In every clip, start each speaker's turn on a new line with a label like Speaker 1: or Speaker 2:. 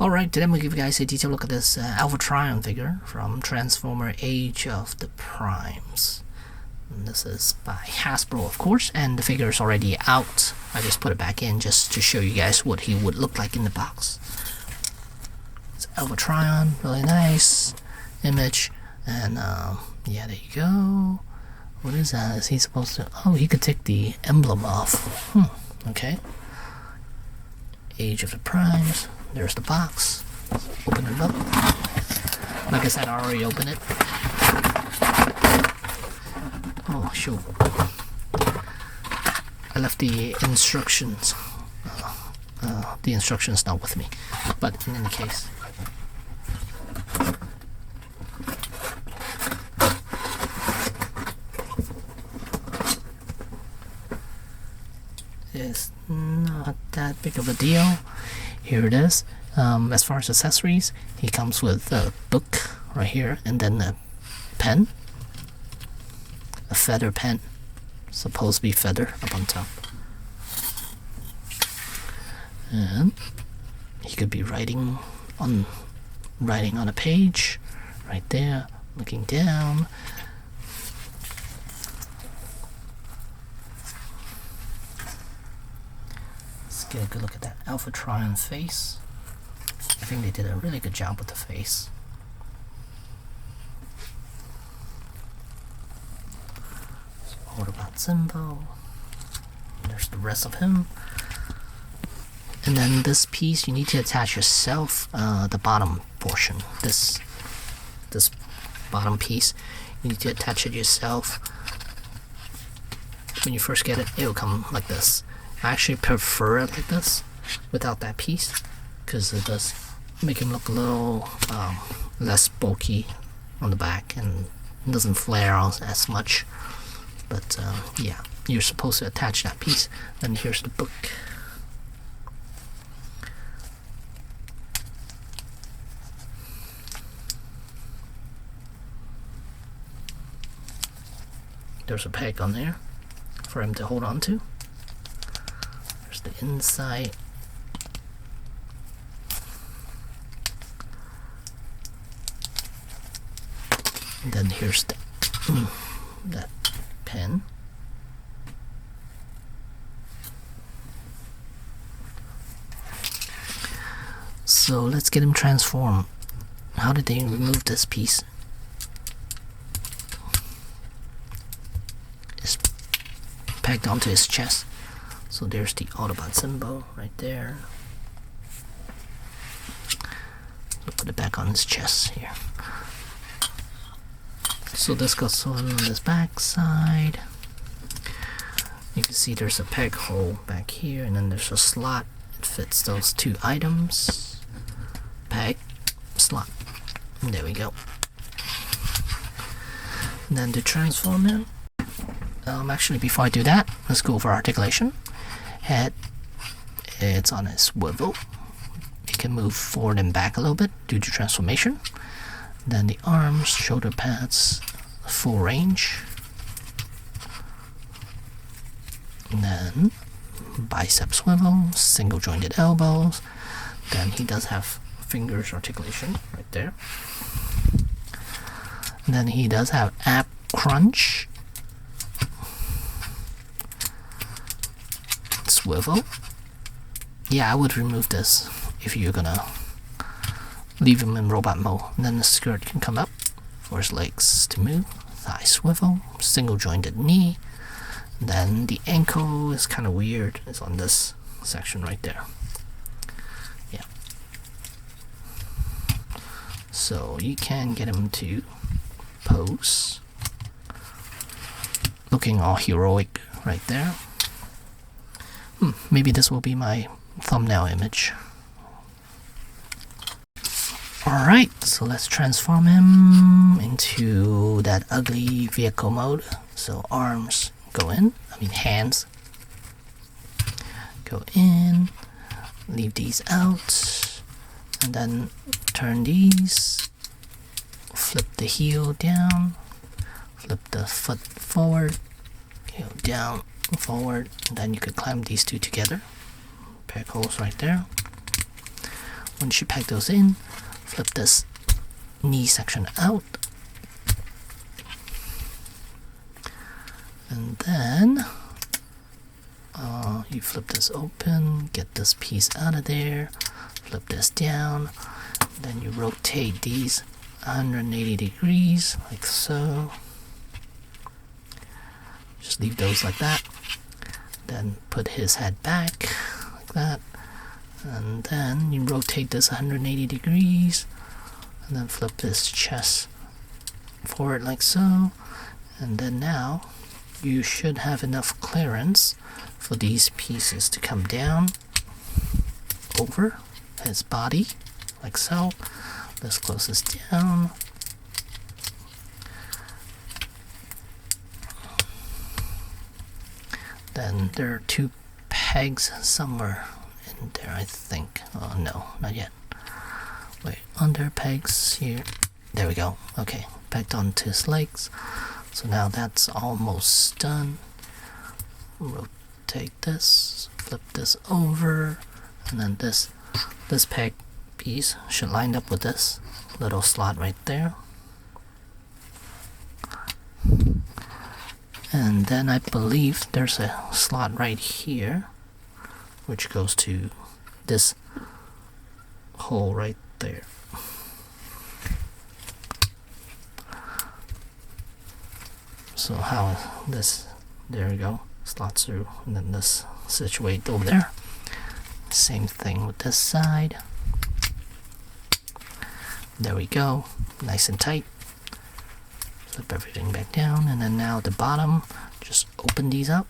Speaker 1: Alright, today I'm going to give you guys a detailed look at this Alpha Trion figure from Transformer Age of the Primes. And this is by Hasbro, of course, and the figure is already out. I just put it back in just to show you guys what he would look like in the box. It's Alpha Trion, really nice image, and yeah, there you go. What is that? Is he supposed to... Oh, he could take the emblem off. Okay. Age of the Primes. There's the box. Let's open it up. Like I said, I already opened it. Oh, shoot. I left the instructions. The instructions not with me. But in any case. It's not that big of a deal. Here it is. As far as accessories, he comes with a book right here, and then a pen, a feather pen, supposed to be feather up on top, and he could be writing on a page right there, looking down. Let's get a good look at that Alpha Trion face. I think they did a really good job with the face. So, what about symbol? There's the rest of him. And then this piece, you need to attach yourself the bottom portion. This bottom piece, you need to attach it yourself. When you first get it, it will come like this. I actually prefer it like this, without that piece, because it does make him look a little less bulky on the back and doesn't flare out as much. But yeah, you're supposed to attach that piece. And here's the book. There's a peg on there for him to hold on to. There's the inside. And then here's the that pen. So let's get him transformed. How did they remove this piece? It's pegged onto his chest. So there's the Autobot symbol right there. We'll put it back on his chest here. So this goes on this back side. You can see there's a peg hole back here, and then there's a slot. It fits those two items. Peg, slot. And there we go. And then to transform him, actually before I do that, let's go over articulation. Head, it's on a swivel. It can move forward and back a little bit due to transformation. Then the arms, shoulder pads, full range. And then bicep swivel, single jointed elbows. Then he does have fingers articulation right there. And then he does have ab crunch. Swivel. Yeah, I would remove this if you're gonna leave him in robot mode. And then the skirt can come up for his legs to move. Thigh swivel, single jointed knee. And then the ankle is kind of weird. It's on this section right there. Yeah. So you can get him to pose, looking all heroic right there. Maybe this will be my thumbnail image. Alright, so let's transform him into that ugly vehicle mode. So arms go in, hands go in, leave these out, and then turn these, flip the heel down, flip the foot forward, heel down, forward, and then you could clamp these two together. Peg holes right there. once you peg those in, flip this knee section out, and then you flip this open, get this piece out of there, flip this down, then you rotate these 180 degrees like so. Just leave those like that. Then put his head back like that, and then you rotate this 180 degrees, and then flip this chest forward like so, and then now you should have enough clearance for these pieces to come down over his body like so. Let's close this down. Then there are 2 pegs somewhere in there, I think. Oh no, not yet. Wait, under pegs here. There we go. Okay, pegged onto his legs. So now that's almost done. Rotate this, flip this over, and then this peg piece should line up with this little slot right there. And then I believe there's a slot right here which goes to this hole right there. So how this, there we go, slots through, and then this situate over there. Same thing with this side. There we go, nice and tight. Flip everything back down, and then now the bottom, just open these up,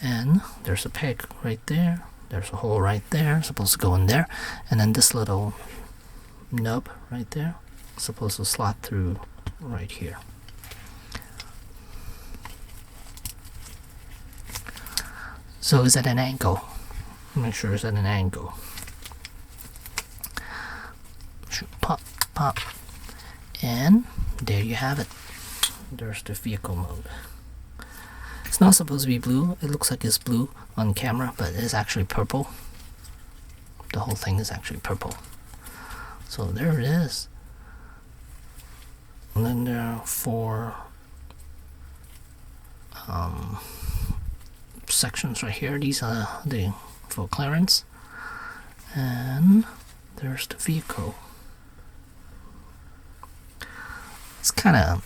Speaker 1: and there's a peg right there, there's a hole right there, supposed to go in there, and then this little nub right there, supposed to slot through right here. So is at an angle. Make sure it's at an angle. Should pop, pop, and there you have it. There's the vehicle mode. It's not supposed to be blue. It looks like it's blue on camera, but it's actually purple. The whole thing is actually purple. So there it is. And then there are 4 sections right here. These are the for clearance. And there's the vehicle. It's kind of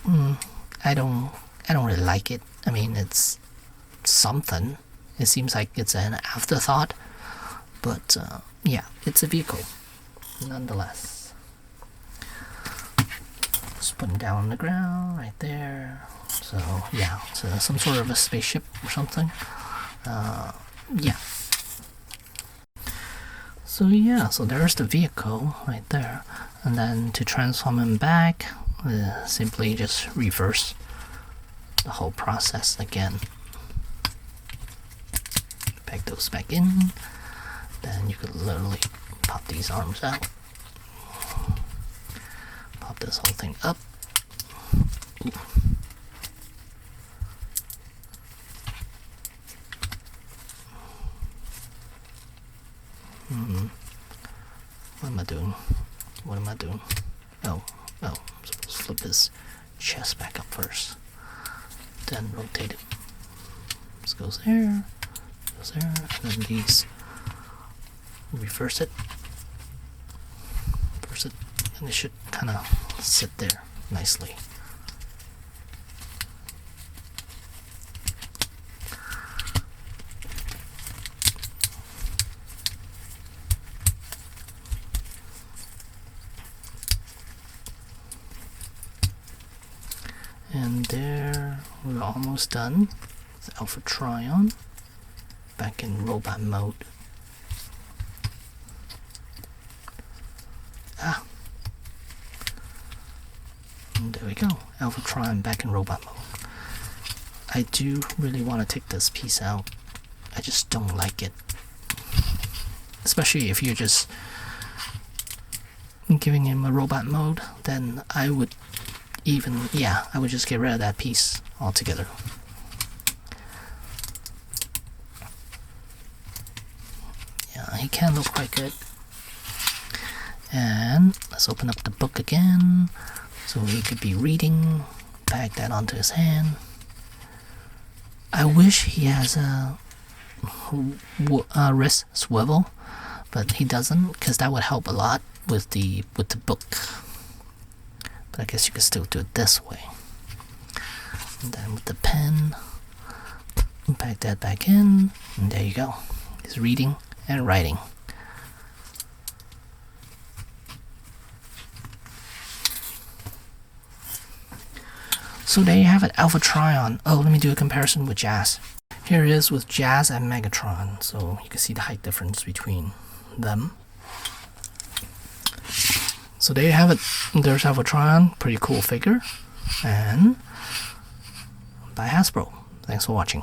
Speaker 1: I don't really like it. I mean, it's something. It seems like it's an afterthought, but yeah, it's a vehicle nonetheless. Just put it down on the ground right there. So yeah, it's some sort of a spaceship or something. Yeah. So yeah, so there's the vehicle right there, and then to transform him back, simply just reverse the whole process again. Peg those back in, then you could literally pop these arms out, pop this whole thing up. Ooh. What am I doing? What am I doing? Oh, I'm supposed to flip his chest back up first. Then rotate it. This goes there, and then these, reverse it, and it should kind of sit there nicely. And there, we're almost done with Alpha Trion, back in robot mode. And there we go, Alpha Trion back in robot mode. I do really want to take this piece out. I just don't like it. Especially if you're just giving him a robot mode, then I would I would just get rid of that piece altogether. Yeah, he can look quite good. And let's open up the book again, so he could be reading. Bag that onto his hand. I wish he has a wrist swivel, but he doesn't, because that would help a lot with the book. But I guess you could still do it this way. And then with the pen, pack that back in, and there you go. He's reading and writing. So there you have it, Alpha Trion. Oh, let me do a comparison with Jazz. Here it is with Jazz and Megatron. So you can see the height difference between them. So there you have it. There's Alpha Trion, pretty cool figure. And by Hasbro. Thanks for watching.